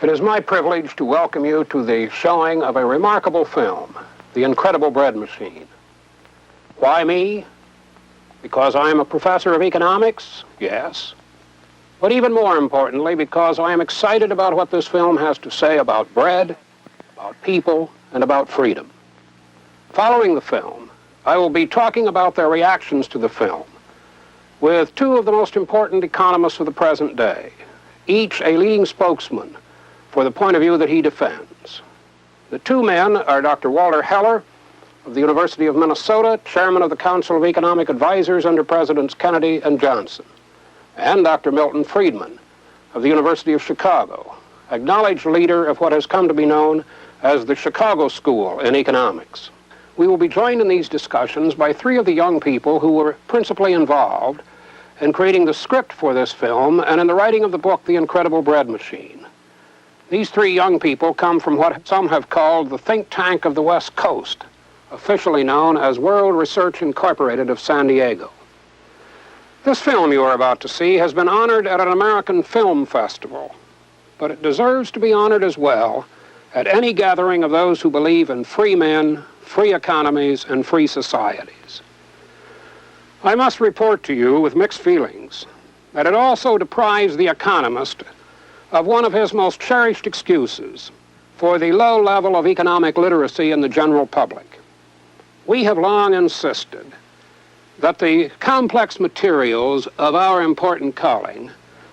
It is my privilege to welcome you to the showing of a remarkable film, The Incredible Bread Machine. Why me? Because I am a professor of economics? Yes. But even more importantly, because I am excited about what this film has to say about bread, about people, and about freedom. Following the film, I will be talking about their reactions to the film with two of the most important economists of the present day, each a leading spokesman for the point of view that he defends. The two men are Dr. Walter Heller of the University of Minnesota, chairman of the Council of Economic Advisors under Presidents Kennedy and Johnson, and Dr. Milton Friedman of the University of Chicago, acknowledged leader of what has come to be known as the Chicago School in Economics. We will be joined in these discussions by three of the young people who were principally involved in creating the script for this film and in the writing of the book, The Incredible Bread Machine. These three young people come from what some have called the think tank of the West Coast, officially known as World Research Incorporated of San Diego. This film you are about to see has been honored at an American film festival, but it deserves to be honored as well at any gathering of those who believe in free men, free economies, and free societies. I must report to you with mixed feelings that it also deprives the economist of one of his most cherished excuses for the low level of economic literacy in the general public. We have long insisted that the complex materials of our important calling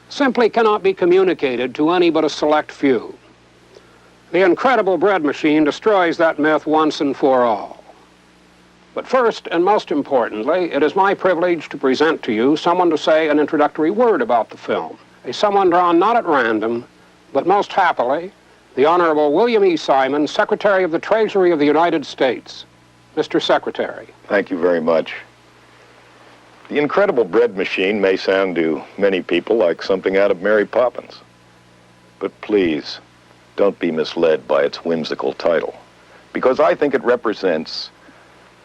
simply cannot be communicated to any but a select few. The Incredible Bread Machine destroys that myth once and for all. But first, and most importantly, it is my privilege to present to you someone to say an introductory word about the film. Someone drawn not at random, but most happily, the Honorable William E. Simon, Secretary of the Treasury of the United States. Mr. Secretary. Thank you very much. The Incredible Bread Machine may sound to many people like something out of Mary Poppins. But please, don't be misled by its whimsical title, because I think it represents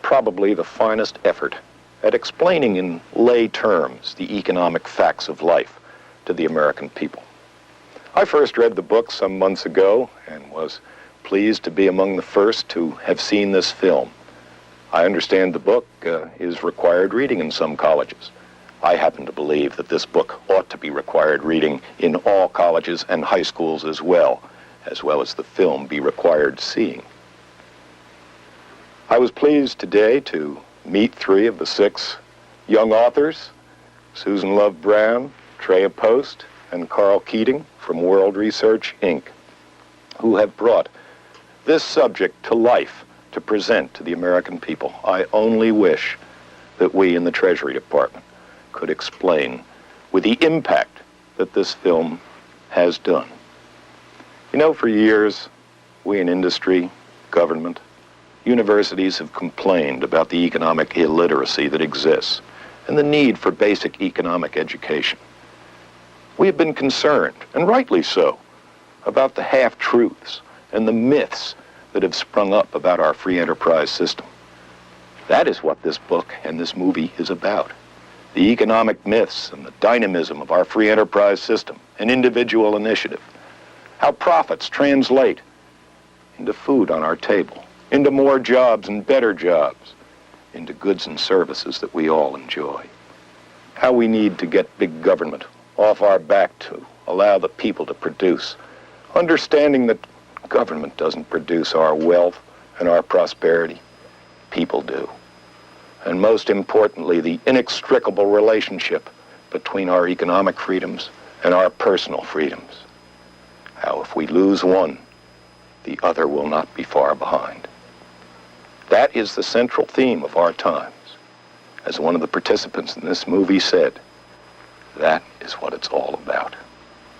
probably the finest effort at explaining in lay terms the economic facts of life to the American people. I first read the book some months ago and was pleased to be among the first to have seen this film. I understand the book is required reading in some colleges. I happen to believe that this book ought to be required reading in all colleges and high schools as well as the film be required seeing. I was pleased today to meet three of the six young authors, Susan Love Brown, Treya Post, and Carl Keating from World Research, Inc., who have brought this subject to life to present to the American people. I only wish that we in the Treasury Department could explain with the impact that this film has done. You know, for years, we in industry, government, universities have complained about the economic illiteracy that exists and the need for basic economic education. We have been concerned, and rightly so, about the half-truths and the myths that have sprung up about our free enterprise system. That is what this book and this movie is about. The economic myths and the dynamism of our free enterprise system and individual initiative. How profits translate into food on our table, into more jobs and better jobs, into goods and services that we all enjoy. How we need to get big government off our back to allow the people to produce, understanding that government doesn't produce our wealth and our prosperity. People do. And most importantly, the inextricable relationship between our economic freedoms and our personal freedoms. How if we lose one, the other will not be far behind. That is the central theme of our times. As one of the participants in this movie said, that is what it's all about.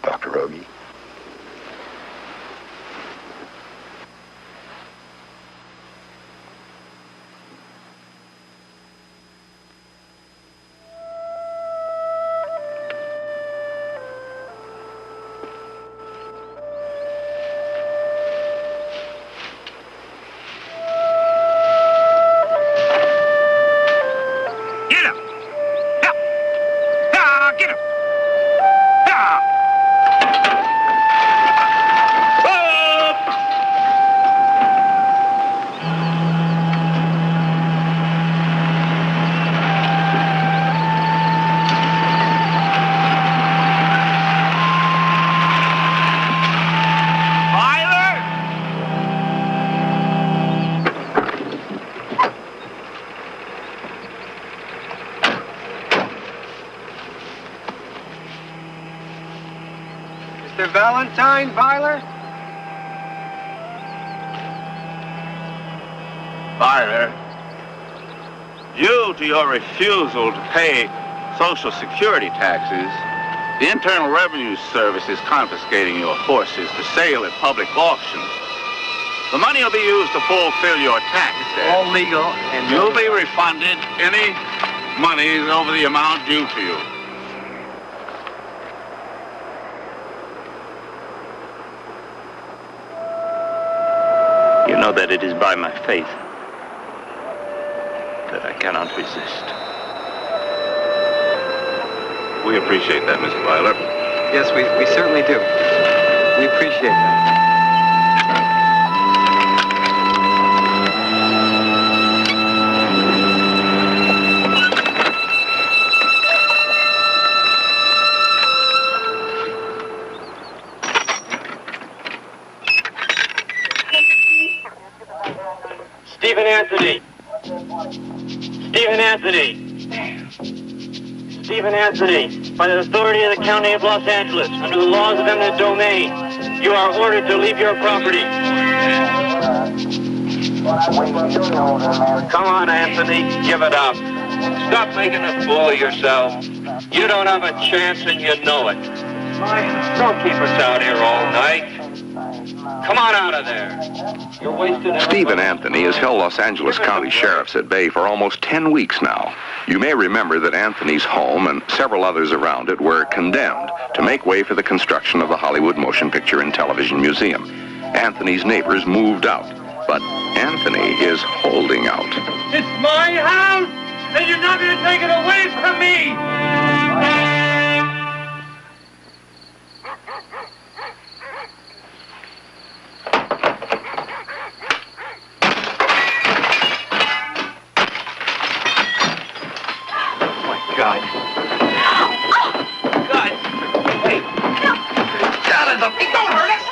Dr. Ogie. Mr. Valentine, Byler? Byler, due to your refusal to pay Social Security taxes, the Internal Revenue Service is confiscating your horses to sale at public auctions. The money will be used to fulfill your tax debt. All legal, and You'll be refunded any monies over the amount due to you. You know that it is by my faith that I cannot resist. We appreciate that, Mr. Byler. yes, we certainly do. We appreciate that. Stephen Anthony. Stephen Anthony. Stephen Anthony, by the authority of the County of Los Angeles, under the laws of eminent domain, you are ordered to leave your property. Come on, Anthony, give it up. Stop making a fool of yourself. You don't have a chance and you know it. Don't keep us out here all night. Come on out of there. You're wasting Stephen Anthony has held Los Angeles County sheriffs at bay for almost 10 weeks now. You may remember that Anthony's home and several others around it were condemned to make way for the construction of the Hollywood Motion Picture and Television Museum. Anthony's neighbors moved out, but Anthony is holding out. It's my house, and you're not going to take it away from me! God. God. Hey. God is a... Don't hurt us.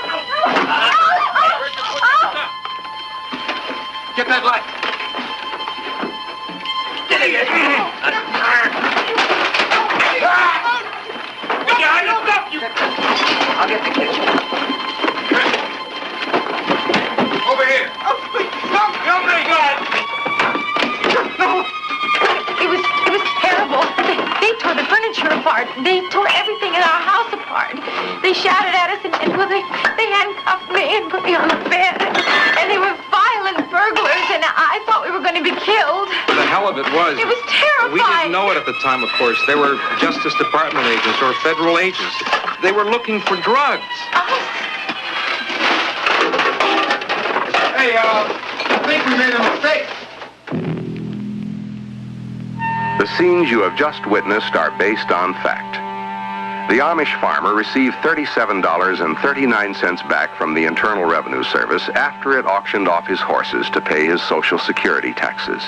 Get that light. Get it. I'll get the kitchen. Over here. Help me, God. No. It was terrible. They tore the furniture apart. They tore everything in our house apart. They shouted at us and well, they handcuffed me and put me on the bed. And they were violent burglars, and I thought we were going to be killed. The hell of it was. It was terrifying. We didn't know it at the time, of course. They were Justice Department agents or federal agents. They were looking for drugs. Hey, I think we made a mistake. The scenes you have just witnessed are based on fact. The Amish farmer received $37.39 back from the Internal Revenue Service after it auctioned off his horses to pay his Social Security taxes.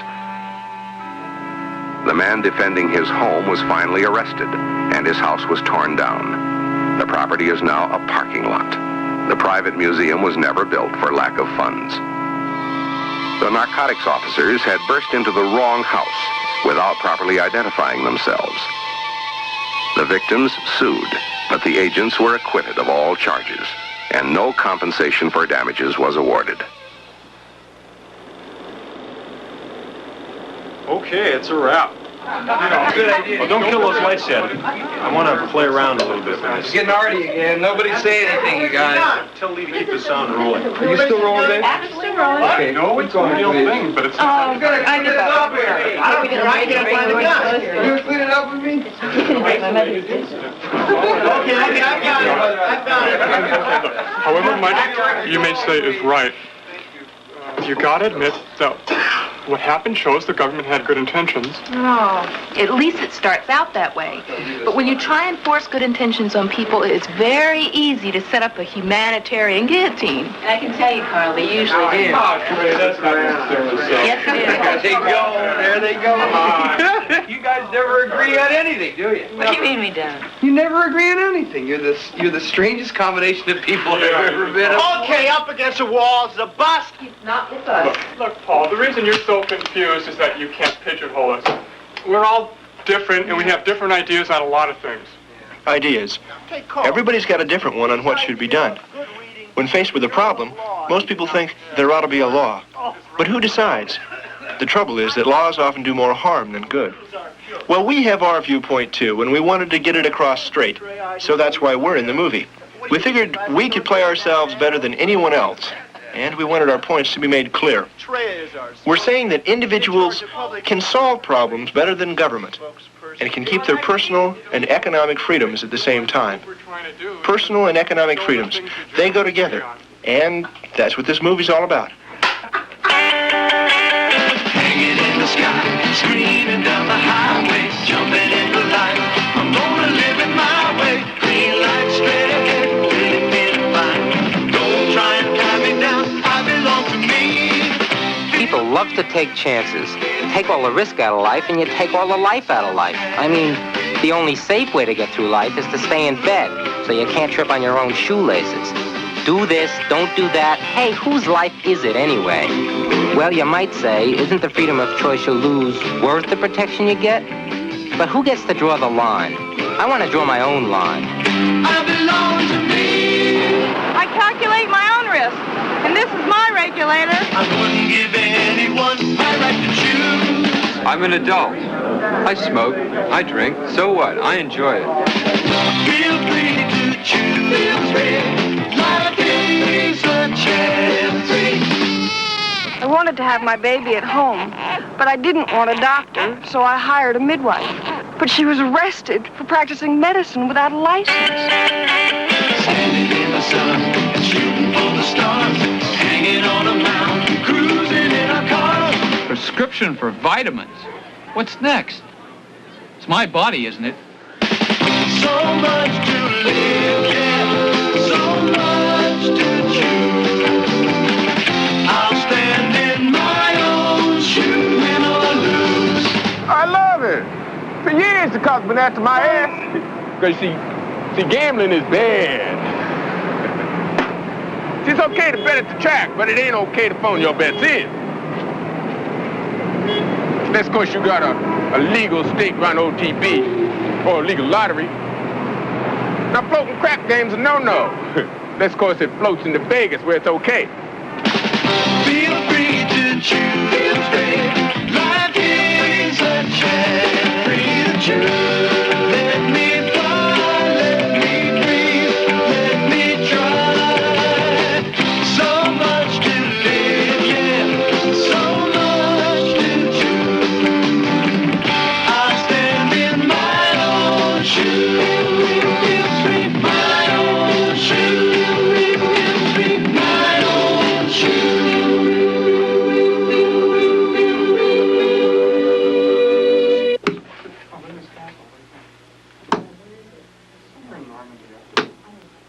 The man defending his home was finally arrested, and his house was torn down. The property is now a parking lot. The private museum was never built for lack of funds. The narcotics officers had burst into the wrong house without properly identifying themselves. The victims sued, but the agents were acquitted of all charges, and no compensation for damages was awarded. Okay, it's a wrap. Good idea. Well, don't kill those lights yet. I want to play around a little bit with It's this. getting arty again. Nobody say anything, you guys. Tell Lee to keep the sound rolling. Are you still rolling, Dave? Actually rolling. Okay. No, it's a real thing, but it's Oh, Gotta I clean it get up that. here. I don't get right. Find the gun. You gonna clean it up with me? Okay, I found it. However much you may say is right, you gotta admit that what happened shows the government had good intentions. Oh, at least it starts out that way. But when you try and force good intentions on people, it's very easy to set up a humanitarian guillotine. And I can tell you, Carl, they usually do. Oh, Trey, that's not necessarily so. Yes, it There they go. There they go. You guys never agree on anything, do you? What do you mean we don't? You never agree on anything. You're the strangest combination of people I've ever been. Okay, up against the walls, the bust. Not with us. Look, Paul, the reason you're so confused is that you can't pigeonhole us. We're all different, and we have different ideas on a lot of things. ideas. Everybody's got a different one on what should be done. When faced with a problem, most people think there ought to be a law. But who decides? The trouble is that laws often do more harm than good. Well, we have our viewpoint too, and we wanted to get it across straight. So that's why we're in the movie. We figured we could play ourselves better than anyone else, and we wanted our points to be made clear. We're saying that individuals can solve problems better than government, and can keep their personal and economic freedoms at the same time. Personal and economic freedoms, they go together, and that's what this movie's all about. Hanging in the sky, screaming down the highway, jumping into life. I'm gonna live it my way. Green light straight ahead, really feeling fine. Don't try and tie me down, I belong to me. People love to take chances. You take all the risk out of life and you take all the life out of life. I mean, the only safe way to get through life is to stay in bed so you can't trip on your own shoelaces. Do this, don't do that. Hey, whose life is it anyway? Well, you might say, isn't the freedom of choice you lose worth the protection you get? But who gets to draw the line? I want to draw my own line. I belong to me. I calculate my own risk, and this is my regulator. I wouldn't give anyone my right to choose. I'm an adult. I smoke, I drink, so what? I enjoy it. Feel free to choose. Feel free. Life is a chance. I wanted to have my baby at home, but I didn't want a doctor, so I hired a midwife. But she was arrested for practicing medicine without a license. Standing in the sun, shooting for the stars, hanging on a mountain, cruising in our cars. Prescription for vitamins. What's next? It's my body, isn't it? So much to live, yeah, so much to choose. I'll stand in my own shoe, win or lose. I love it. For years the cops been after my ass. Because see, gambling is bad. See, it's okay to bet at the track, but it ain't okay to phone your bets in. Unless, of course, you got a legal state-run OTB or a legal lottery. Now, floating crap games are no-no. Unless, of course, it floats into Vegas where it's okay. Feel free to choose. Feel free. Life is a chance. Free to choose. Let me fly. Let me breathe. Let me try. So much to live, yeah. So much to choose. I stand in my own shoes. Feel free. My own shoes. Feel free. My own shoes.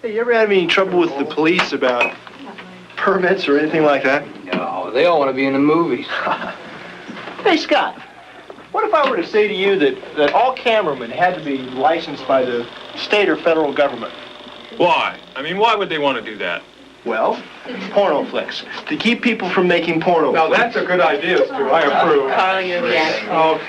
Hey, you ever had any trouble with the police about permits or anything like that? No, they all want to be in the movies. Hey, Scott, what if I were to say to you that all cameramen had to be licensed by the state or federal government? Why? I mean, why would they want to do that? Well, porno flicks. To keep people from making porno Now, flicks. that's a good idea, Stu. I approve. Oh,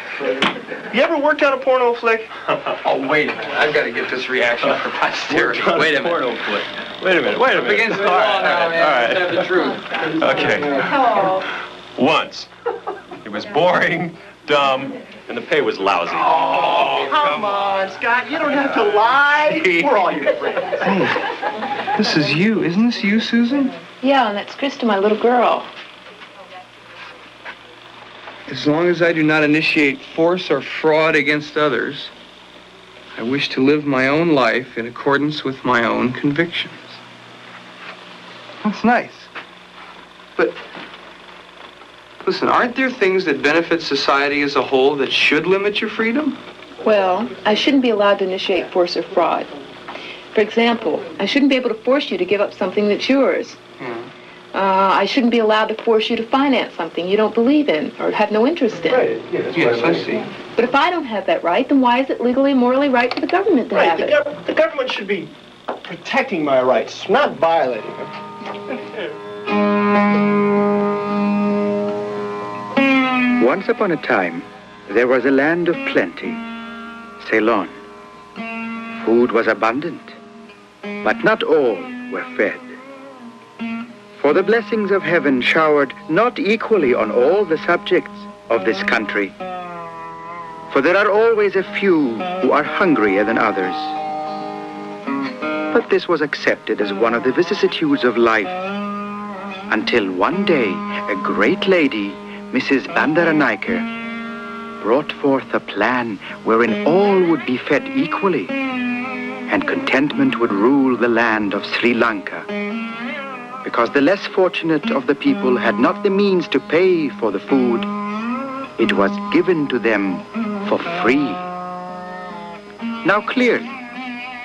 you ever worked on a porno flick? Oh, wait a minute. I've got to get this reaction for posterity. Wait a minute. Porno flick. Wait a minute. Against the law now, man. All right. Have the truth. Okay. Once. It was boring, dumb, and the pay was lousy. Oh, come on, Scott. You don't have to lie. We're all your friends. Hey, this is you. Isn't this you, Susan? Yeah, and that's Krista, my little girl. As long as I do not initiate force or fraud against others, I wish to live my own life in accordance with my own convictions. That's nice. But, listen, aren't there things that benefit society as a whole that should limit your freedom? Well, I shouldn't be allowed to initiate force or fraud. For example, I shouldn't be able to force you to give up something that's yours. I shouldn't be allowed to force you to finance something you don't believe in or have no interest in. Right. Yes, I see. But if I don't have that right, then why is it legally and morally right for the government to have it? The government should be protecting my rights, not violating them. Once upon a time, there was a land of plenty, Ceylon. Food was abundant, but not all were fed. For the blessings of heaven showered not equally on all the subjects of this country. For there are always a few who are hungrier than others. But this was accepted as one of the vicissitudes of life, until one day a great lady, Mrs. Bandaranaike, brought forth a plan wherein all would be fed equally, and contentment would rule the land of Sri Lanka, because the less fortunate of the people had not the means to pay for the food. It was given to them for free. Now clearly,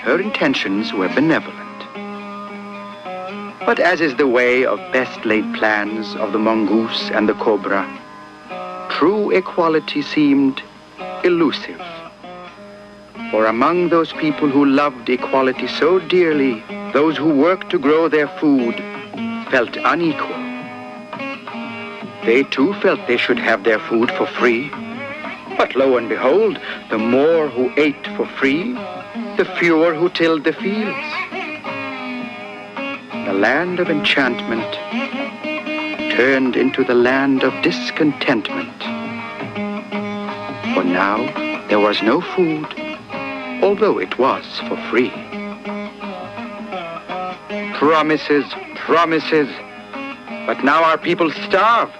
her intentions were benevolent. But as is the way of best laid plans of the mongoose and the cobra, true equality seemed elusive. For among those people who loved equality so dearly, those who worked to grow their food felt unequal. They too felt they should have their food for free. But lo and behold, the more who ate for free, the fewer who tilled the fields. The land of enchantment turned into the land of discontentment. For now, there was no food, although it was for free. Promises, promises, but now our people starve,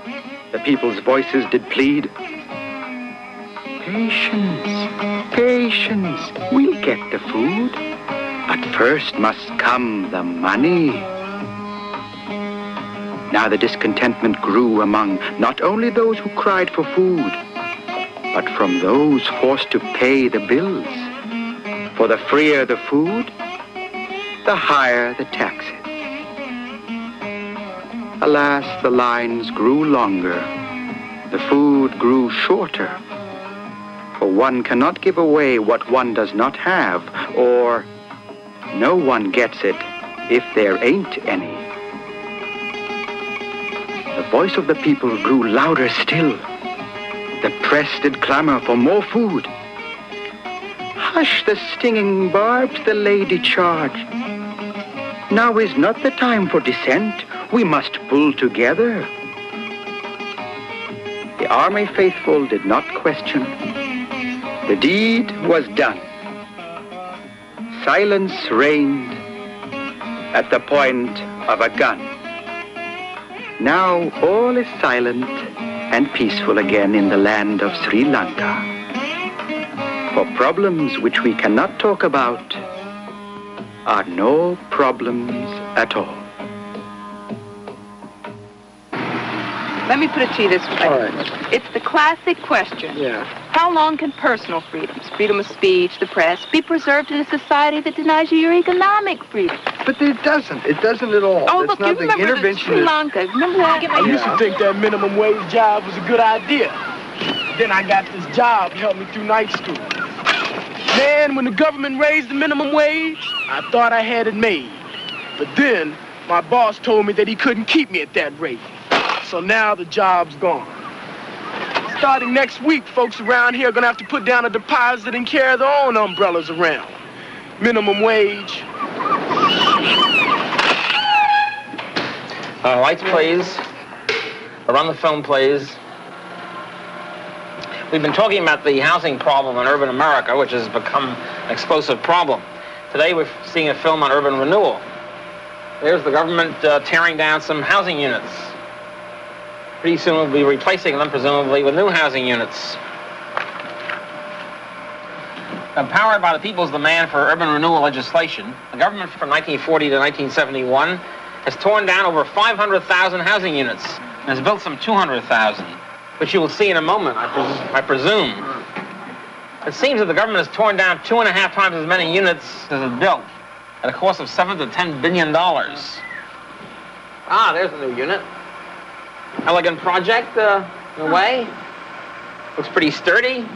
the people's voices did plead. Patience, patience, we'll get the food, but first must come the money. Now the discontentment grew among not only those who cried for food, but from those forced to pay the bills. For the freer the food, the higher the taxes. Alas, the lines grew longer, the food grew shorter. For one cannot give away what one does not have, or no one gets it if there ain't any. The voice of the people grew louder still. The press did clamor for more food. Hush the stinging barbs, the lady charged. Now is not the time for dissent. We must pull together. The army faithful did not question. The deed was done. Silence reigned at the point of a gun. Now all is silent and peaceful again in the land of Sri Lanka. For problems which we cannot talk about are no problems at all. Let me put it to you this way. All right. It's the classic question. Yeah. How long can personal freedoms, freedom of speech, the press, be preserved in a society that denies you your economic freedom? But it doesn't. It doesn't at all. Oh, That's look, you nothing. remember the Sri Lanka. Remember that? I used to think that minimum wage job was a good idea. Then I got this job, helped me through night school. Man, when the government raised the minimum wage, I thought I had it made. But then, my boss told me that he couldn't keep me at that rate. So now the job's gone. Starting next week, folks around here are gonna have to put down a deposit and carry their own umbrellas around. Minimum wage. Lights, please. Run the film, please. We've been talking about the housing problem in urban America, which has become an explosive problem. Today we're seeing a film on urban renewal. There's the government tearing down some housing units. Pretty soon we'll be replacing them, presumably, with new housing units. Empowered by the people's demand for urban renewal legislation, the government from 1940 to 1971 has torn down over 500,000 housing units and has built some 200,000, which you will see in a moment, I presume. It seems that the government has torn down 2.5 times as many units as it built at a cost of $7 to $10 billion. Ah, there's a new unit. Elegant project, in a way. Looks pretty sturdy.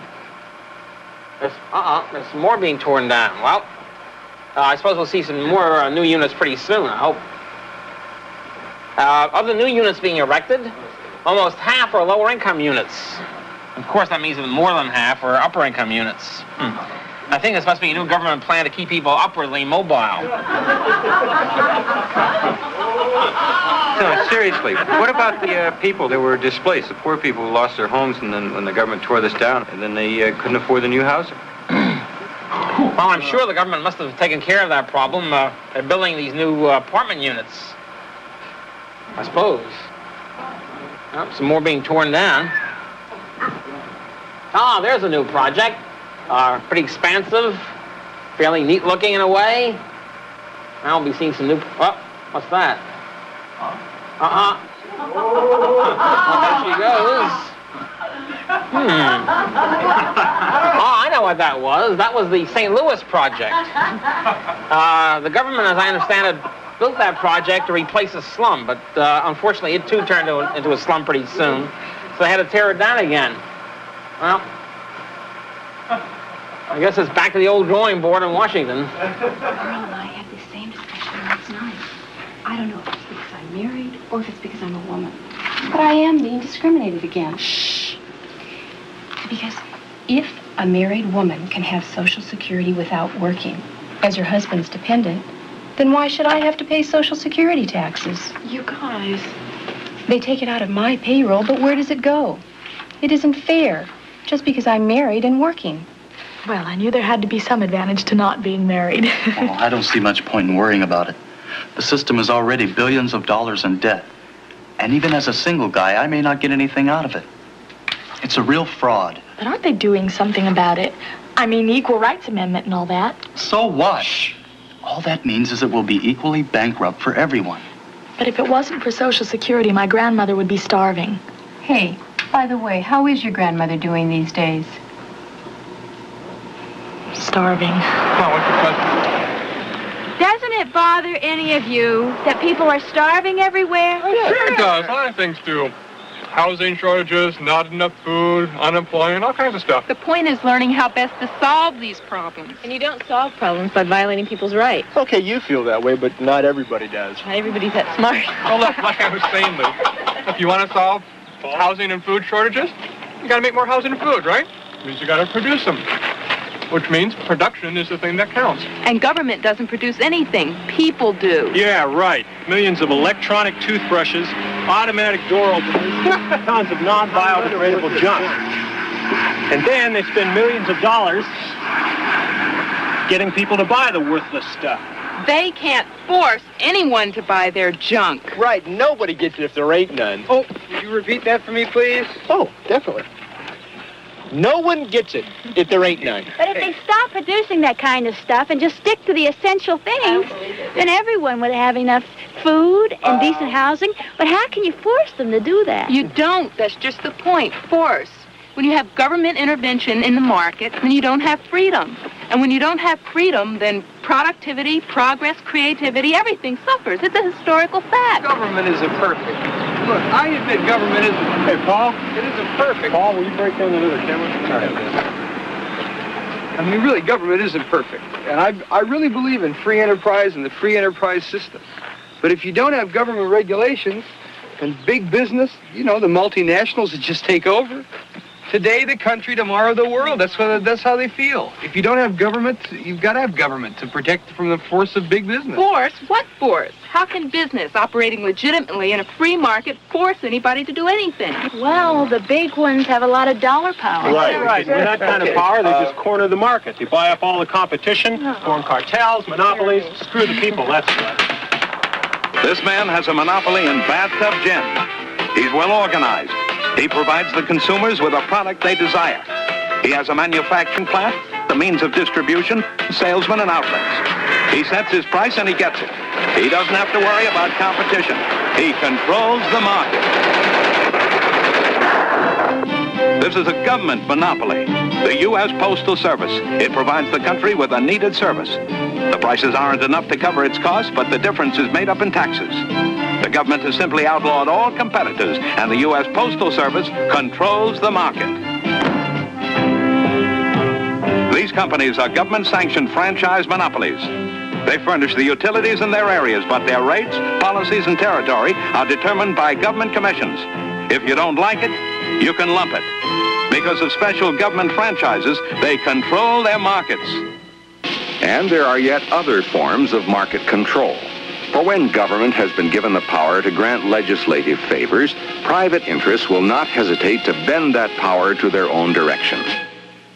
There's more being torn down. Well, I suppose we'll see some more new units pretty soon, I hope. Of the new units being erected, almost half are lower income units. Of course, that means that more than half are upper income units. I think this must be a new government plan to keep people upwardly mobile. No, seriously, what about the people that were displaced, the poor people who lost their homes and then when the government tore this down and then they couldn't afford the new housing? Well, I'm sure the government must have taken care of that problem. They're building these new apartment units, I suppose. Oh, some more being torn down. Ah, there's a new project. Pretty expansive, fairly neat looking in a way. I'll be seeing some new... Oh, what's that? There she goes. Oh, I know what that was. That was the St. Louis project. The government, as I understand it, built that project to replace a slum, but unfortunately it too turned into a slum pretty soon, so they had to tear it down again. Well, I guess it's back to the old drawing board in Washington. Carl and I had the same discussion last night. I don't know if it's because I'm married or if it's because I'm a woman. But I am being discriminated against. Shh. Because if a married woman can have Social Security without working, as her husband's dependent, then why should I have to pay Social Security taxes? You guys. They take it out of my payroll, but where does it go? It isn't fair, just because I'm married and working. Well, I knew there had to be some advantage to not being married. Well, I don't see much point in worrying about it. The system is already billions of dollars in debt. And even as a single guy, I may not get anything out of it. It's a real fraud. But aren't they doing something about it? I mean, the Equal Rights Amendment and all that. So what? Shh. All that means is it will be equally bankrupt for everyone. But if it wasn't for Social Security, my grandmother would be starving. Hey, by the way, how is your grandmother doing these days? Starving. Well, what's your question? Doesn't it bother any of you that people are starving everywhere? Sure it does. A lot of things do. Housing shortages, not enough food, unemployment, all kinds of stuff. The point is learning how best to solve these problems. And you don't solve problems by violating people's rights. Okay, you feel that way, but not everybody does. Not everybody's that smart. Well, look, like I was saying, Lou, if you want to solve housing and food shortages, you got to make more housing and food, right? It means you got to produce them, which means production is the thing that counts. And government doesn't produce anything. People do. Yeah, right. Millions of electronic toothbrushes, automatic door openers, tons of non-biodegradable junk. And then they spend millions of dollars getting people to buy the worthless stuff. They can't force anyone to buy their junk. Right, nobody gets it if there ain't none. Oh, would you repeat that for me, please? Oh, definitely. No one gets it if there ain't none. But if they stop producing that kind of stuff and just stick to the essential things, then everyone would have enough food and decent housing. But how can you force them to do that? You don't. That's just the point. Force. When you have government intervention in the market, then you don't have freedom. And when you don't have freedom, then productivity, progress, creativity, everything suffers. It's a historical fact. Government isn't perfect. Look, I admit government isn't... Hey, Paul? It isn't perfect. Paul, will you break down that other camera? Sorry. I mean, really, government isn't perfect. And I really believe in free enterprise and the free enterprise system. But if you don't have government regulations and big business, you know, the multinationals that just take over... Today, the country, tomorrow, the world. That's how they feel. If you don't have government, you've got to have government to protect from the force of big business. Force? What force? How can business operating legitimately in a free market force anybody to do anything? Well, the big ones have a lot of dollar power. Right. With that kind of power, they just corner the market. They buy up all the competition, form cartels, monopolies, screw the people, that's what. This man has a monopoly in bathtub gin. He's well organized. He provides the consumers with a product they desire. He has a manufacturing plant, the means of distribution, salesmen, and outlets. He sets his price and he gets it. He doesn't have to worry about competition. He controls the market. This is a government monopoly, the U.S. Postal Service. It provides the country with a needed service. The prices aren't enough to cover its costs, but the difference is made up in taxes. The government has simply outlawed all competitors, and the U.S. Postal Service controls the market. These companies are government-sanctioned franchise monopolies. They furnish the utilities in their areas, but their rates, policies, and territory are determined by government commissions. If you don't like it, you can lump it. Because of special government franchises, they control their markets. And there are yet other forms of market control. For when government has been given the power to grant legislative favors, private interests will not hesitate to bend that power to their own direction.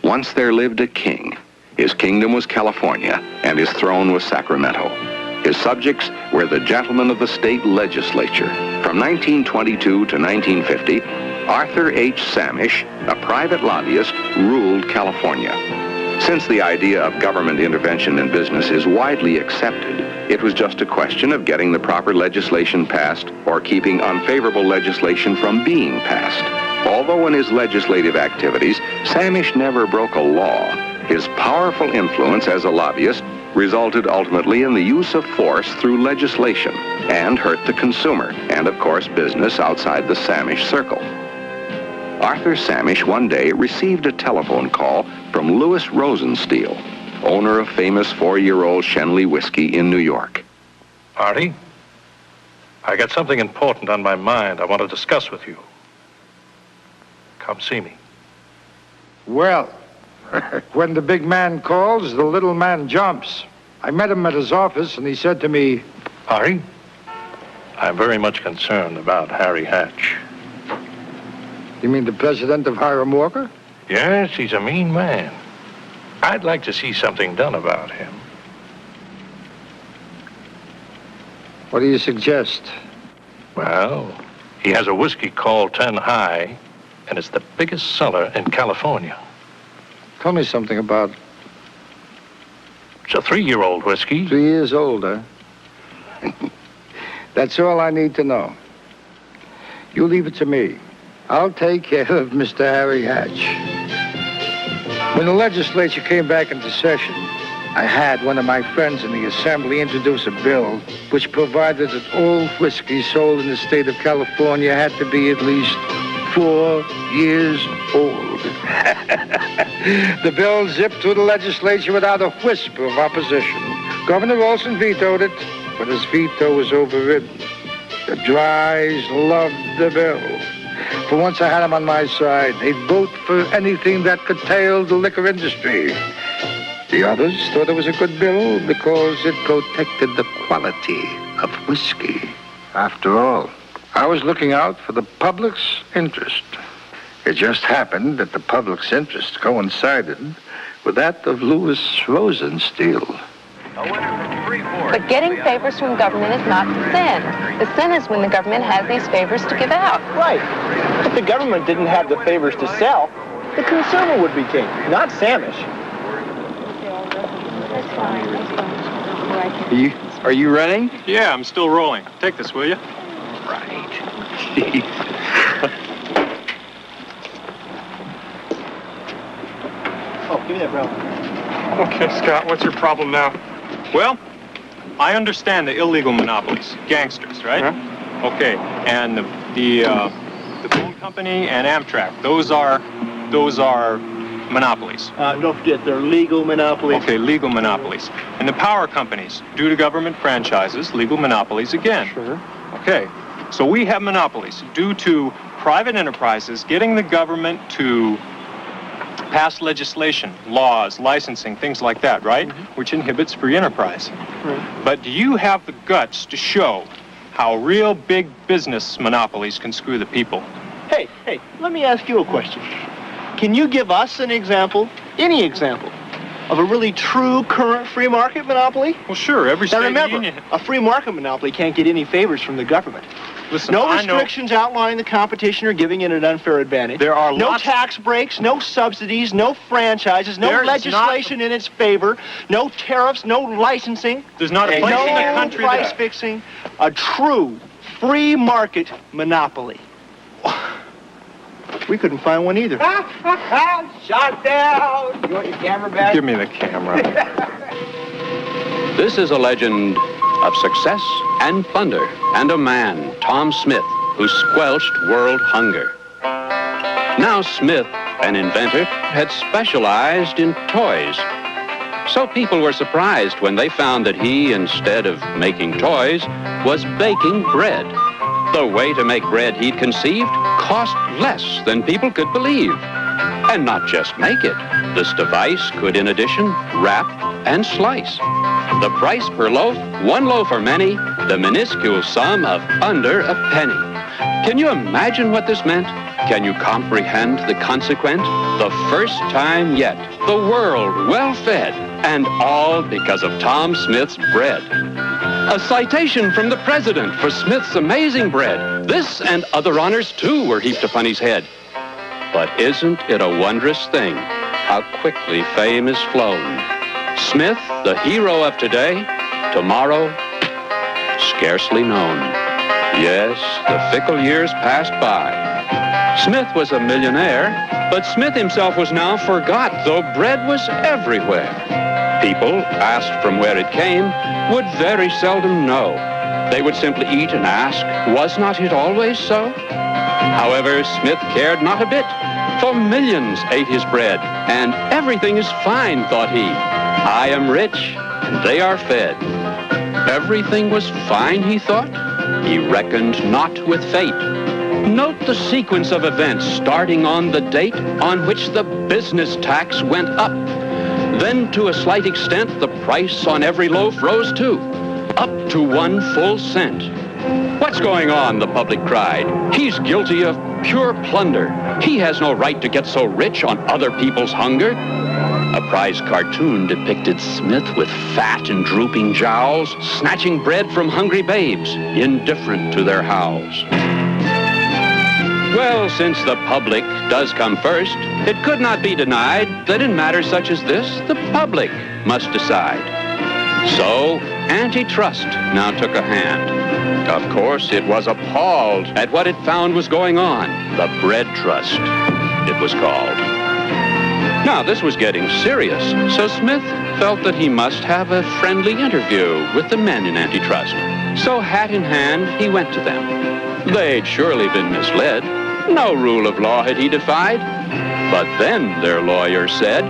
Once there lived a king. His kingdom was California, and his throne was Sacramento. His subjects were the gentlemen of the state legislature. From 1922 to 1950, Arthur H. Samish, a private lobbyist, ruled California. Since the idea of government intervention in business is widely accepted, it was just a question of getting the proper legislation passed or keeping unfavorable legislation from being passed. Although in his legislative activities, Samish never broke a law, his powerful influence as a lobbyist resulted ultimately in the use of force through legislation and hurt the consumer and, of course, business outside the Samish circle. Arthur Samish one day received a telephone call from Louis Rosenstiel, owner of famous 4-year-old Shenley whiskey in New York. Artie, I got something important on my mind I want to discuss with you. Come see me. Well, when the big man calls, the little man jumps. I met him at his office, and he said to me, Artie, I'm very much concerned about Harry Hatch. You mean the president of Hiram Walker? Yes, he's a mean man. I'd like to see something done about him. What do you suggest? Well, he has a whiskey called 10 High, and it's the biggest seller in California. Tell me something about... It's a 3-year-old whiskey. 3 years older. That's all I need to know. You leave it to me. I'll take care of Mr. Harry Hatch. When the legislature came back into session, I had one of my friends in the assembly introduce a bill which provided that all whiskey sold in the state of California had to be at least 4 years old. The bill zipped through the legislature without a whisper of opposition. Governor Olson vetoed it, but his veto was overridden. The Drys loved the bill. For once I had them on my side. They'd vote for anything that curtailed the liquor industry. The others thought it was a good bill because it protected the quality of whiskey. After all, I was looking out for the public's interest. It just happened that the public's interest coincided with that of Louis Rosenstiel. But getting favors from government is not the sin. The sin is when the government has these favors to give out. Right. If the government didn't have the favors to sell, the consumer would be king, not Samish. Are you ready? Yeah, I'm still rolling. Take this, will you? Right. Oh, give me that brown. Okay, Scott, what's your problem now? Well, I understand the illegal monopolies, gangsters, right? Huh? Okay, and the phone company and Amtrak, those are monopolies. Don't forget, they're legal monopolies. Okay, legal monopolies. And the power companies, due to government franchises, legal monopolies again. Sure. Okay, so we have monopolies due to private enterprises getting the government to pass legislation, laws, licensing, things like that, right? Mm-hmm. Which inhibits free enterprise. Right. But do you have the guts to show how real big business monopolies can screw the people? Hey, let me ask you a question. Can you give us an example, any example, of a really true current free market monopoly? Well, sure, every state union. A free market monopoly can't get any favors from the government. Listen, no restrictions outlining the competition or giving it an unfair advantage. There are no tax breaks, no subsidies, no franchises, no legislation in its favor, no tariffs, no licensing. There's not a place in the country no price fixing. A true free market monopoly. We couldn't find one either. Shot down! You want your camera back? Give me the camera. This is a legend of success and plunder, and a man, Tom Smith, who squelched world hunger. Now Smith, an inventor, had specialized in toys. So people were surprised when they found that he, instead of making toys, was baking bread. The way to make bread he'd conceived cost less than people could believe. And not just make it. This device could, in addition, wrap and slice. The price per loaf, one loaf or many, the minuscule sum of under a penny. Can you imagine what this meant? Can you comprehend the consequent? The first time yet, the world well fed, and all because of Tom Smith's bread. A citation from the president for Smith's amazing bread. This and other honors, too, were heaped upon his head. But isn't it a wondrous thing how quickly fame is flown? Smith, the hero of today, tomorrow, scarcely known. Yes, the fickle years passed by. Smith was a millionaire, but Smith himself was now forgot, though bread was everywhere. People, asked from where it came, would very seldom know. They would simply eat and ask, was not it always so? However, Smith cared not a bit, for millions ate his bread, and everything is fine, thought he. I am rich, and they are fed. Everything was fine, he thought. He reckoned not with fate. Note the sequence of events starting on the date on which the business tax went up. Then, to a slight extent, the price on every loaf rose too, up to 1 full cent. What's going on, the public cried. He's guilty of pure plunder. He has no right to get so rich on other people's hunger. A prize cartoon depicted Smith with fat and drooping jowls, snatching bread from hungry babes, indifferent to their howls. Well, since the public does come first, it could not be denied that in matters such as this, the public must decide. So, antitrust now took a hand. Of course, it was appalled at what it found was going on. The Bread Trust, it was called. Now, this was getting serious, so Smith felt that he must have a friendly interview with the men in antitrust. So, hat in hand, he went to them. They'd surely been misled. No rule of law had he defied. But then, their lawyer said,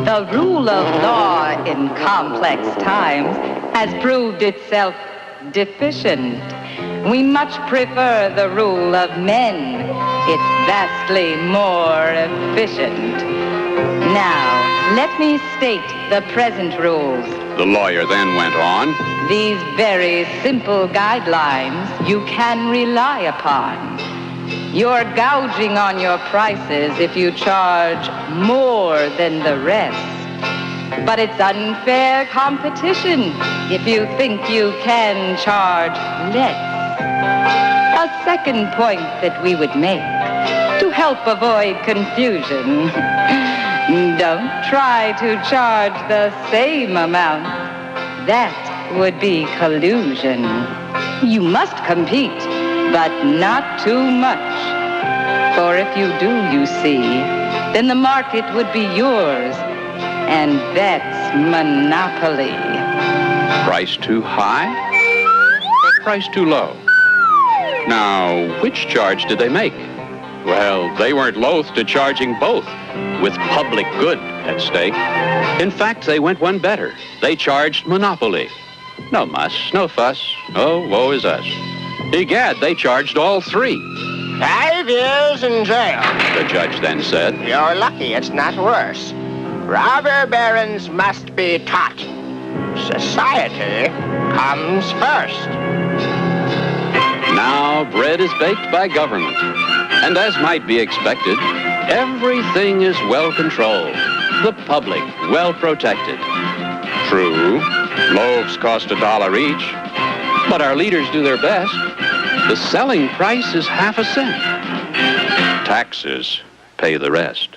the rule of law in complex times has proved itself deficient. We much prefer the rule of men. It's vastly more efficient. Now, let me state the present rules. The lawyer then went on. These very simple guidelines you can rely upon. You're gouging on your prices if you charge more than the rest. But it's unfair competition if you think you can charge less. A second point that we would make to help avoid confusion. Don't try to charge the same amount. That would be collusion. You must compete, but not too much. For if you do, you see, then the market would be yours, and that's monopoly. Price too high or price too low? Now, which charge did they make? Well, they weren't loath to charging both, with public good at stake. In fact, they went one better. They charged monopoly. No muss, no fuss. Oh, woe is us. Egad, they charged all three. 5 years in jail, the judge then said. You're lucky it's not worse. Robber barons must be taught. Society comes first. Now bread is baked by government. And as might be expected, everything is well controlled. The public well protected. True, loaves cost $1 each, but our leaders do their best. The selling price is half a cent. Taxes pay the rest.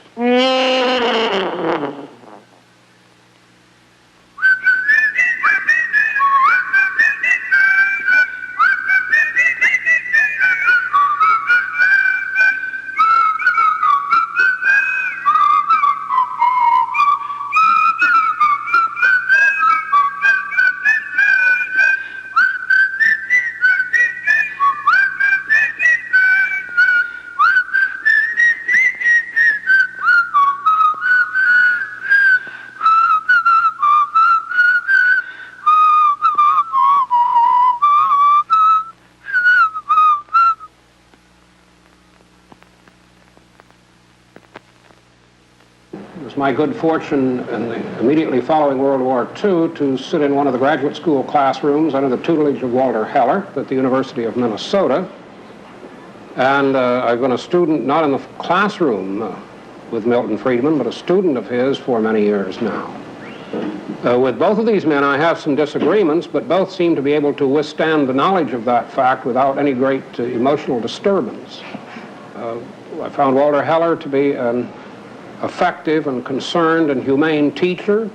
was my good fortune immediately following World War II to sit in one of the graduate school classrooms under the tutelage of Walter Heller at the University of Minnesota. And I've been a student, not in the classroom with Milton Friedman, but a student of his for many years now. With both of these men, I have some disagreements, but both seem to be able to withstand the knowledge of that fact without any great emotional disturbance. I found Walter Heller to be an effective and concerned and humane teacher,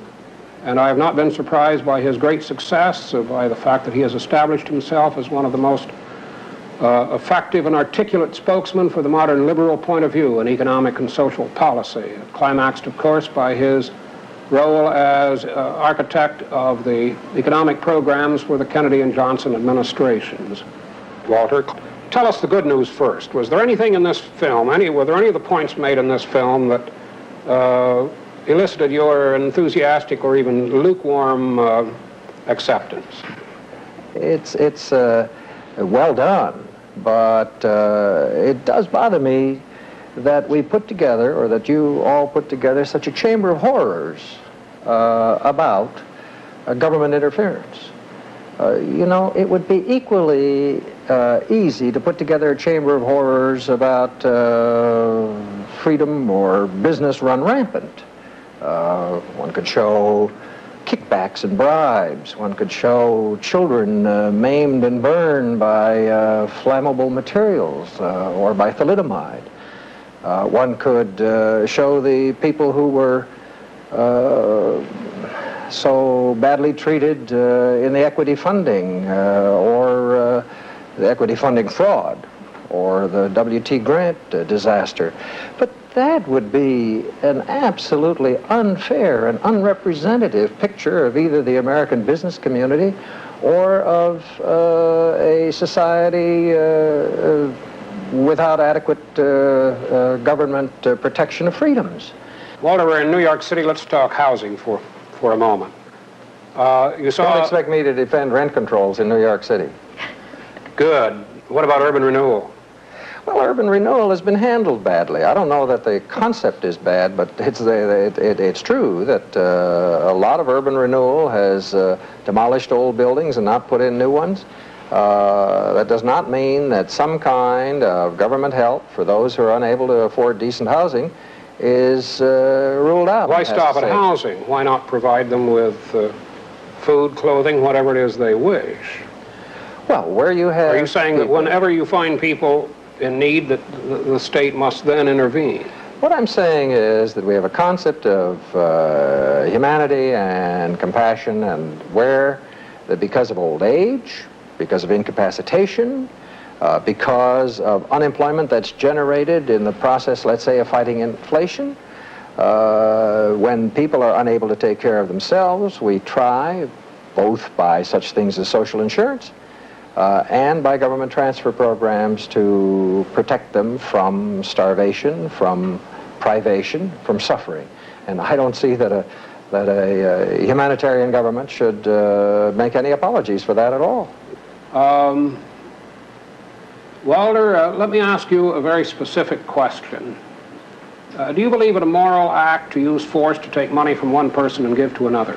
and I have not been surprised by his great success, by the fact that he has established himself as one of the most effective and articulate spokesmen for the modern liberal point of view in economic and social policy, climaxed, of course, by his role as architect of the economic programs for the Kennedy and Johnson administrations. Walter, tell us the good news first. Was there anything in this film, were there any of the points made in this film that elicited your enthusiastic or even lukewarm acceptance? It's well done, but it does bother me that we put together, or that you all put together, such a chamber of horrors about government interference. You know, it would be equally easy to put together a chamber of horrors about freedom or business run rampant. One could show kickbacks and bribes. One could show children maimed and burned by flammable materials or by thalidomide. One could show the people who were so badly treated in the equity funding or the equity funding fraud or the W.T. Grant disaster. But that would be an absolutely unfair and unrepresentative picture of either the American business community or of a society without adequate government protection of freedoms. Walter, we're in New York City. Let's talk housing for a moment. You saw... Don't expect me to defend rent controls in New York City. Good. What about urban renewal? Well, urban renewal has been handled badly. I don't know that the concept is bad, but it's true that a lot of urban renewal has demolished old buildings and not put in new ones. That does not mean that some kind of government help for those who are unable to afford decent housing is ruled out. Why stop at housing? Why not provide them with food, clothing, whatever it is they wish? Well, where you have... Are you saying that whenever you find people in need, that the state must then intervene? What I'm saying is that we have a concept of humanity and compassion, and where that because of old age, because of incapacitation, because of unemployment that's generated in the process, let's say, of fighting inflation, when people are unable to take care of themselves, we try, both by such things as social insurance and by government transfer programs, to protect them from starvation, from privation, from suffering. And I don't see that a humanitarian government should make any apologies for that at all. Walter, let me ask you a very specific question. Do you believe it a moral act to use force to take money from one person and give to another?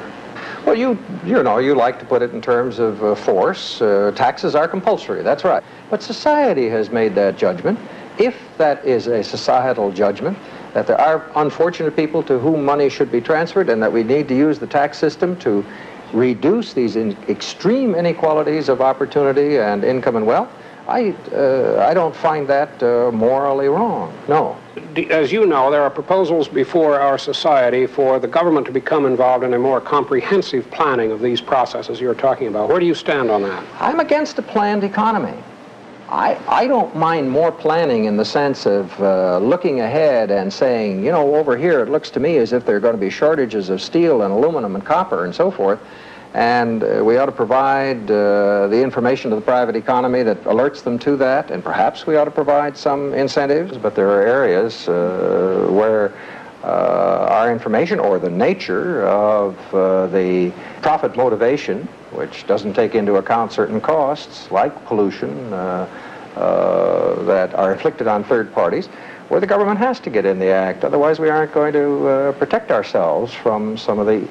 Well, you know, you like to put it in terms of force. Taxes are compulsory, that's right. But society has made that judgment. If that is a societal judgment, that there are unfortunate people to whom money should be transferred and that we need to use the tax system to reduce these extreme inequalities of opportunity and income and wealth, I don't find that morally wrong, no. As you know, there are proposals before our society for the government to become involved in a more comprehensive planning of these processes you're talking about. Where do you stand on that? I'm against a planned economy. I don't mind more planning in the sense of looking ahead and saying, you know, over here it looks to me as if there are going to be shortages of steel and aluminum and copper and so forth, and we ought to provide the information to the private economy that alerts them to that, and perhaps we ought to provide some incentives, but there are areas where our information or the nature of the profit motivation, which doesn't take into account certain costs like pollution that are inflicted on third parties, where the government has to get in the act. Otherwise, we aren't going to protect ourselves from some of the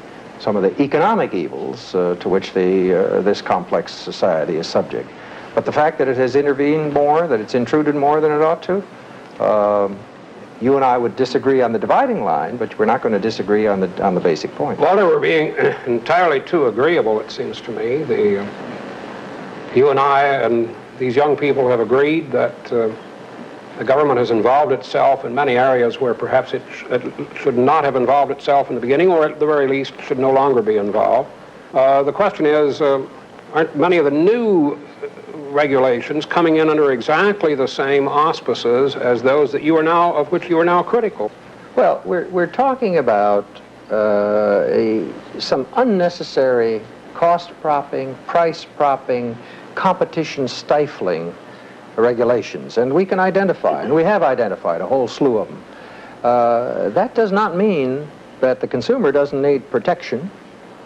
economic evils to which this complex society is subject. But the fact that it has intervened more, that it's intruded more than it ought to, you and I would disagree on the dividing line, but we're not going to disagree on the basic point. Well, they were being entirely too agreeable, it seems to me. You and I and these young people have agreed that the government has involved itself in many areas where perhaps it should not have involved itself in the beginning, or at the very least should no longer be involved. The question is, aren't many of the new regulations coming in under exactly the same auspices as those that of which you are now critical? Well, we're talking about some unnecessary cost-propping, price-propping, competition-stifling regulations, and we can identify, and we have identified a whole slew of them. That does not mean that the consumer doesn't need protection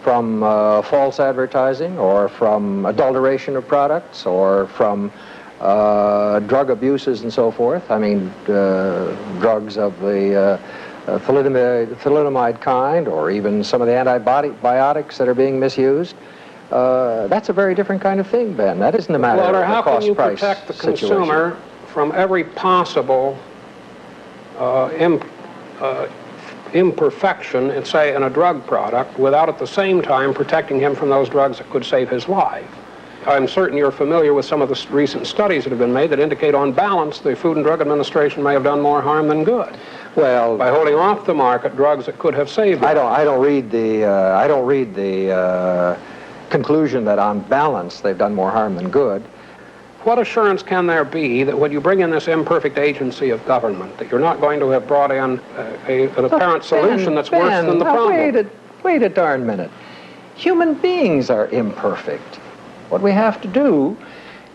from false advertising or from adulteration of products or from drug abuses and so forth. I mean, drugs of the thalidomide kind, or even some of the antibiotics that are being misused. That's a very different kind of thing, Ben. That isn't a matter of the cost-price how can you protect the consumer from every possible imperfection, say, in a drug product, without at the same time protecting him from those drugs that could save his life? I'm certain you're familiar with some of the recent studies that have been made that indicate, on balance, the Food and Drug Administration may have done more harm than good. Well, by holding off the market drugs that could have saved lives. I don't read the conclusion that on balance they've done more harm than good. What assurance can there be that when you bring in this imperfect agency of government, that you're not going to have brought in an apparent solution that's worse than the problem? Wait a darn minute. Human beings are imperfect. What we have to do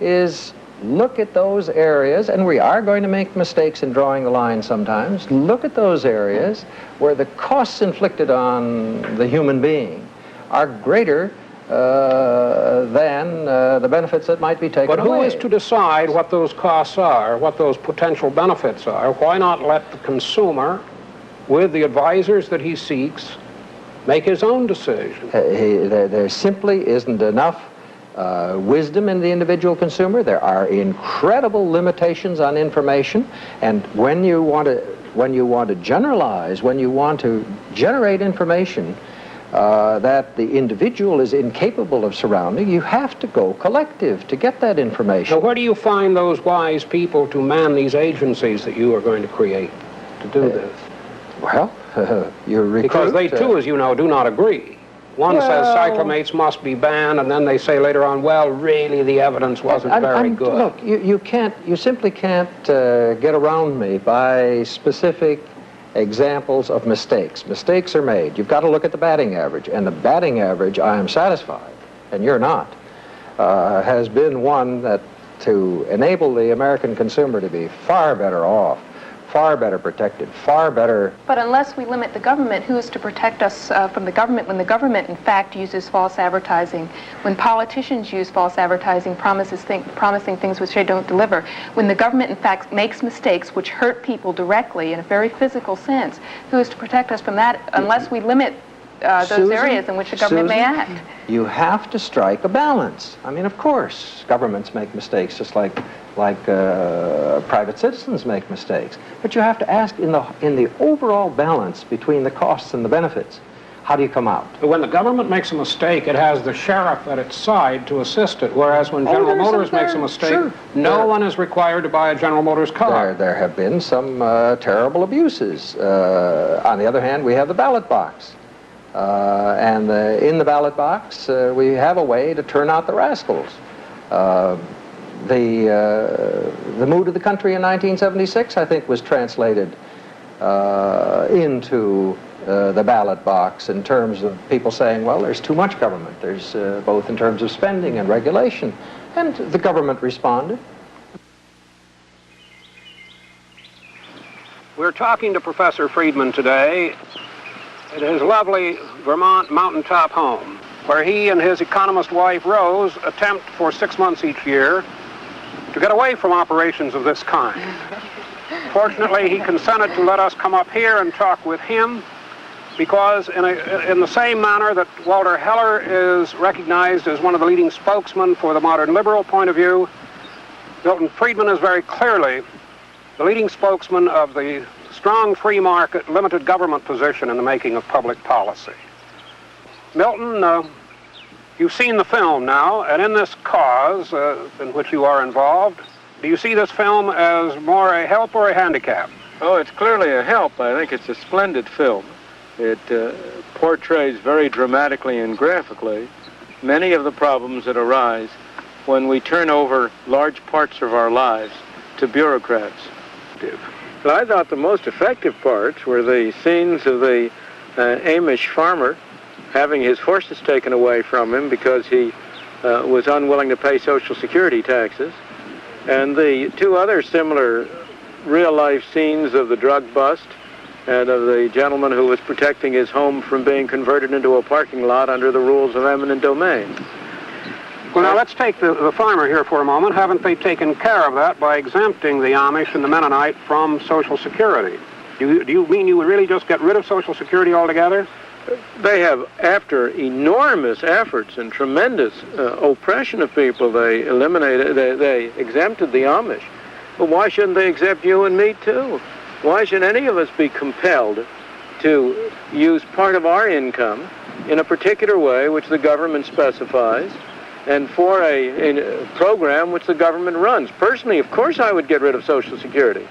is look at those areas, and we are going to make mistakes in drawing the line sometimes. Look at those areas where the costs inflicted on the human being are greater than the benefits that might be taken away. But who is to decide what those costs are, what those potential benefits are? Why not let the consumer, with the advisors that he seeks, make his own decision? There simply isn't enough wisdom in the individual consumer. There are incredible limitations on information, and when you want to generalize, when you want to generate information that the individual is incapable of surrounding, you have to go collective to get that information. So where do you find those wise people to man these agencies that you are going to create to do this? Well, you recruit... Because they too, as you know, do not agree. One says cyclamates must be banned, and then they say later on, well, really, the evidence wasn't very good. Look, you simply can't get around me by specific examples of mistakes. Mistakes are made. You've got to look at the batting average, and the batting average, I am satisfied, and you're not, has been one that to enable the American consumer to be far better off, far better protected, far better... But unless we limit the government, who is to protect us from the government when the government, in fact, uses false advertising, when politicians use false advertising, promising things which they don't deliver, when the government, in fact, makes mistakes which hurt people directly in a very physical sense, who is to protect us from that unless we limit those areas in which the government may act? You have to strike a balance. I mean, of course, governments make mistakes just like private citizens make mistakes. But you have to ask, in the overall balance between the costs and the benefits, how do you come out? When the government makes a mistake, it has the sheriff at its side to assist it, whereas when General Motors makes a mistake, no one is required to buy a General Motors car. There have been some terrible abuses. On the other hand, we have the ballot box. And in the ballot box, we have a way to turn out the rascals. The mood of the country in 1976, I think, was translated into the ballot box in terms of people saying, well, there's too much government. There's both in terms of spending and regulation. And the government responded. We're talking to Professor Friedman today at his lovely Vermont mountaintop home, where he and his economist wife, Rose, attempt for 6 months each year to get away from operations of this kind. Fortunately, he consented to let us come up here and talk with him, because in the same manner that Walter Heller is recognized as one of the leading spokesmen for the modern liberal point of view, Milton Friedman is very clearly the leading spokesman of the strong free market, limited government position in the making of public policy. Milton, you've seen the film now, and in this cause in which you are involved, do you see this film as more a help or a handicap? Oh, it's clearly a help. I think it's a splendid film. It portrays very dramatically and graphically many of the problems that arise when we turn over large parts of our lives to bureaucrats. Well, I thought the most effective parts were the scenes of the Amish farmer having his horses taken away from him because he was unwilling to pay Social Security taxes, and the two other similar real-life scenes of the drug bust and of the gentleman who was protecting his home from being converted into a parking lot under the rules of eminent domain. Well, now let's take the farmer here for a moment. Haven't they taken care of that by exempting the Amish and the Mennonite from Social Security? Do you mean you would really just get rid of Social Security altogether? They have, after enormous efforts and tremendous oppression of people, they exempted the Amish. But why shouldn't they exempt you and me too? Why should any of us be compelled to use part of our income in a particular way which the government specifies and for a program which the government runs? Personally, of course I would get rid of Social Security.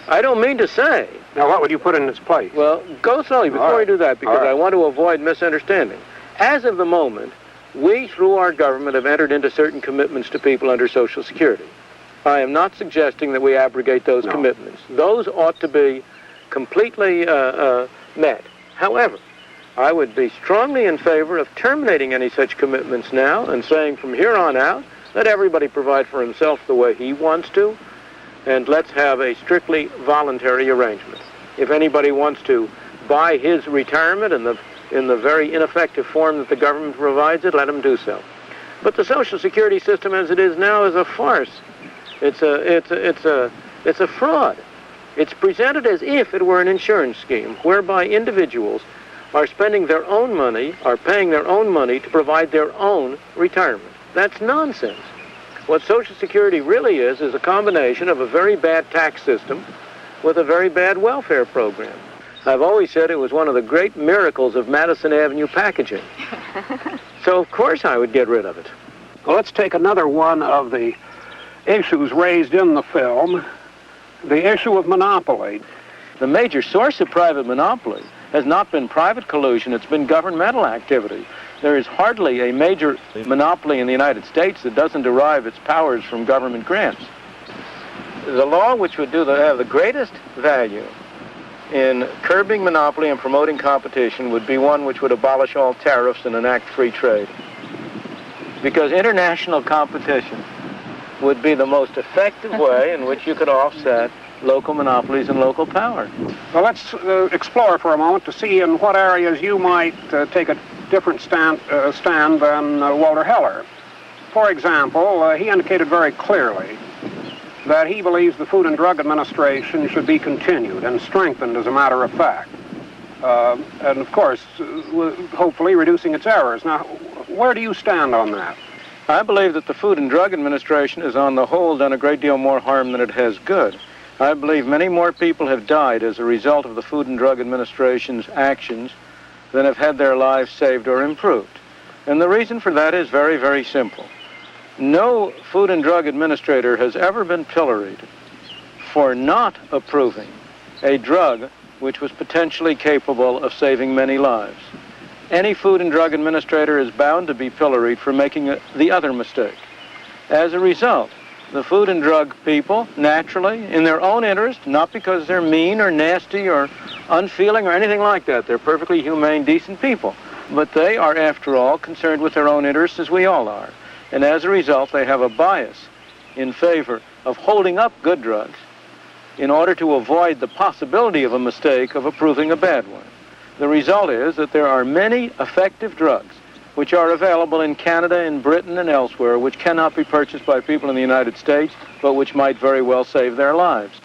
I don't mean to say... Now, what would you put in its place? Well, go slowly before I do that, because I want to avoid misunderstanding. As of the moment, we, through our government, have entered into certain commitments to people under Social Security. I am not suggesting that we abrogate those commitments. Those ought to be completely met. However, I would be strongly in favor of terminating any such commitments now and saying from here on out, let everybody provide for himself the way he wants to, and let's have a strictly voluntary arrangement. If anybody wants to buy his retirement in the very ineffective form that the government provides it, let him do so. But the Social Security system as it is now is a farce. It's a fraud. It's presented as if it were an insurance scheme whereby individuals are spending their own money, are paying their own money to provide their own retirement. That's nonsense. What Social Security really is a combination of a very bad tax system with a very bad welfare program. I've always said it was one of the great miracles of Madison Avenue packaging. So of course I would get rid of it. Well, let's take another one of the issues raised in the film, the issue of monopoly. The major source of private monopoly has not been private collusion, it's been governmental activity. There is hardly a major monopoly in the United States that doesn't derive its powers from government grants. The law which would have the greatest value in curbing monopoly and promoting competition would be one which would abolish all tariffs and enact free trade. Because international competition would be the most effective way in which you could offset local monopolies and local power. Well, let's explore for a moment to see in what areas you might take a different stand than Walter Heller. For example, he indicated very clearly that he believes the Food and Drug Administration should be continued and strengthened as a matter of fact. And of course, hopefully reducing its errors. Now, where do you stand on that? I believe that the Food and Drug Administration has on the whole done a great deal more harm than it has good. I believe many more people have died as a result of the Food and Drug Administration's actions than have had their lives saved or improved. And the reason for that is very, very simple. No Food and Drug Administrator has ever been pilloried for not approving a drug which was potentially capable of saving many lives. Any Food and Drug Administrator is bound to be pilloried for making the other mistake. As a result, the food and drug people, naturally, in their own interest, not because they're mean or nasty or unfeeling or anything like that. They're perfectly humane, decent people. But they are, after all, concerned with their own interests, as we all are. And as a result, they have a bias in favor of holding up good drugs in order to avoid the possibility of a mistake of approving a bad one. The result is that there are many effective drugs which are available in Canada, in Britain, and elsewhere, which cannot be purchased by people in the United States, but which might very well save their lives.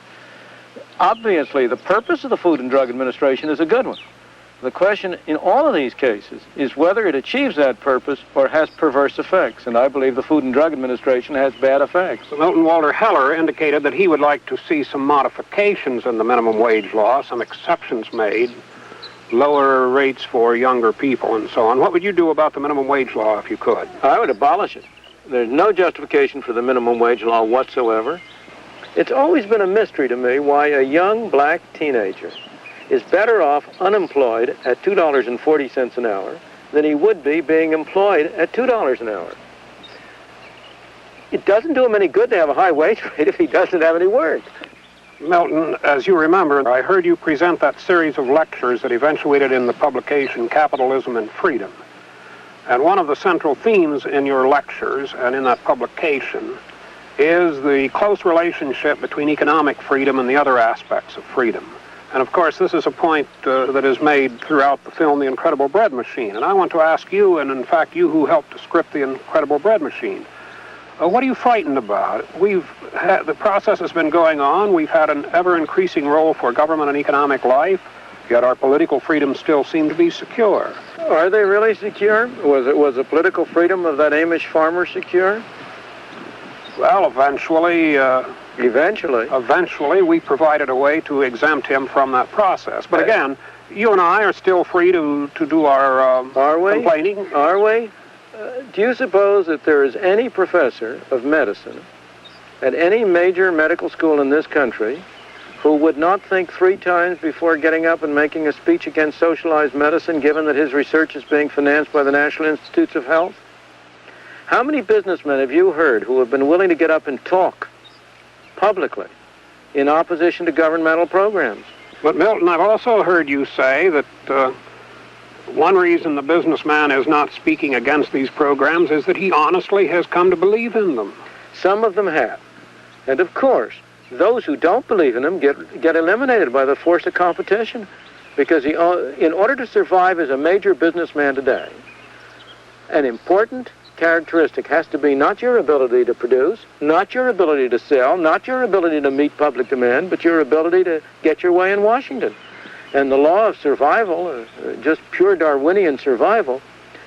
Obviously, the purpose of the Food and Drug Administration is a good one. The question in all of these cases is whether it achieves that purpose or has perverse effects, and I believe the Food and Drug Administration has bad effects. Milton Walter Heller indicated that he would like to see some modifications in the minimum wage law, some exceptions made, lower rates for younger people and so on. What would you do about the minimum wage law if you could? I would abolish it. There's no justification for the minimum wage law whatsoever. It's always been a mystery to me why a young black teenager is better off unemployed at $2.40 an hour than he would be being employed at $2 an hour. It doesn't do him any good to have a high wage rate if he doesn't have any work. Milton, as you remember, I heard you present that series of lectures that eventuated in the publication Capitalism and Freedom. And one of the central themes in your lectures and in that publication is the close relationship between economic freedom and the other aspects of freedom. And of course, this is a point that is made throughout the film, The Incredible Bread Machine. And I want to ask you, and in fact you who helped to script The Incredible Bread Machine, what are you frightened about? The process has been going on. We've had an ever-increasing role for government and economic life, yet our political freedoms still seem to be secure. Are they really secure? Was the political freedom of that Amish farmer secure? Well, eventually, we provided a way to exempt him from that process. But again, you and I are still free to do our complaining. Are we? Do you suppose that there is any professor of medicine at any major medical school in this country who would not think 3 times before getting up and making a speech against socialized medicine, given that his research is being financed by the National Institutes of Health? How many businessmen have you heard who have been willing to get up and talk publicly in opposition to governmental programs? But Milton, I've also heard you say that one reason the businessman is not speaking against these programs is that he honestly has come to believe in them. Some of them have. And of course, those who don't believe in them get eliminated by the force of competition. Because in order to survive as a major businessman today, an important characteristic has to be not your ability to produce, not your ability to sell, not your ability to meet public demand, but your ability to get your way in Washington. And the law of survival, just pure Darwinian survival,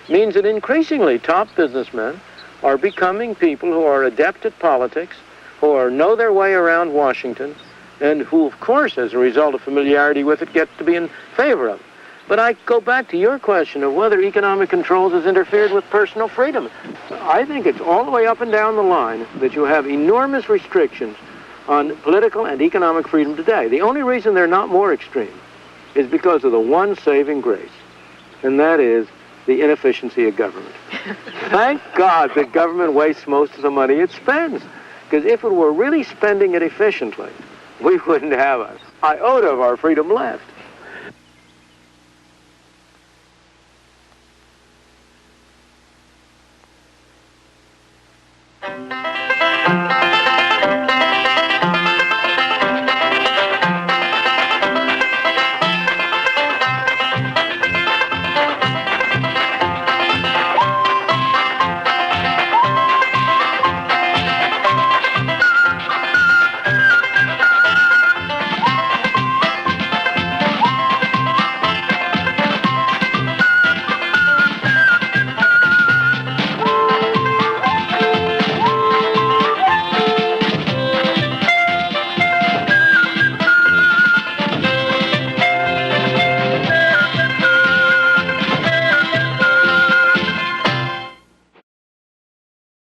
means that increasingly top businessmen are becoming people who are adept at politics, who know their way around Washington, and who, of course, as a result of familiarity with it, get to be in favor of it. But I go back to your question of whether economic controls has interfered with personal freedom. I think it's all the way up and down the line that you have enormous restrictions on political and economic freedom today. The only reason they're not more extreme is because of the one saving grace, and that is the inefficiency of government. Thank God that government wastes most of the money it spends, because if it were really spending it efficiently, we wouldn't have an iota of our freedom left.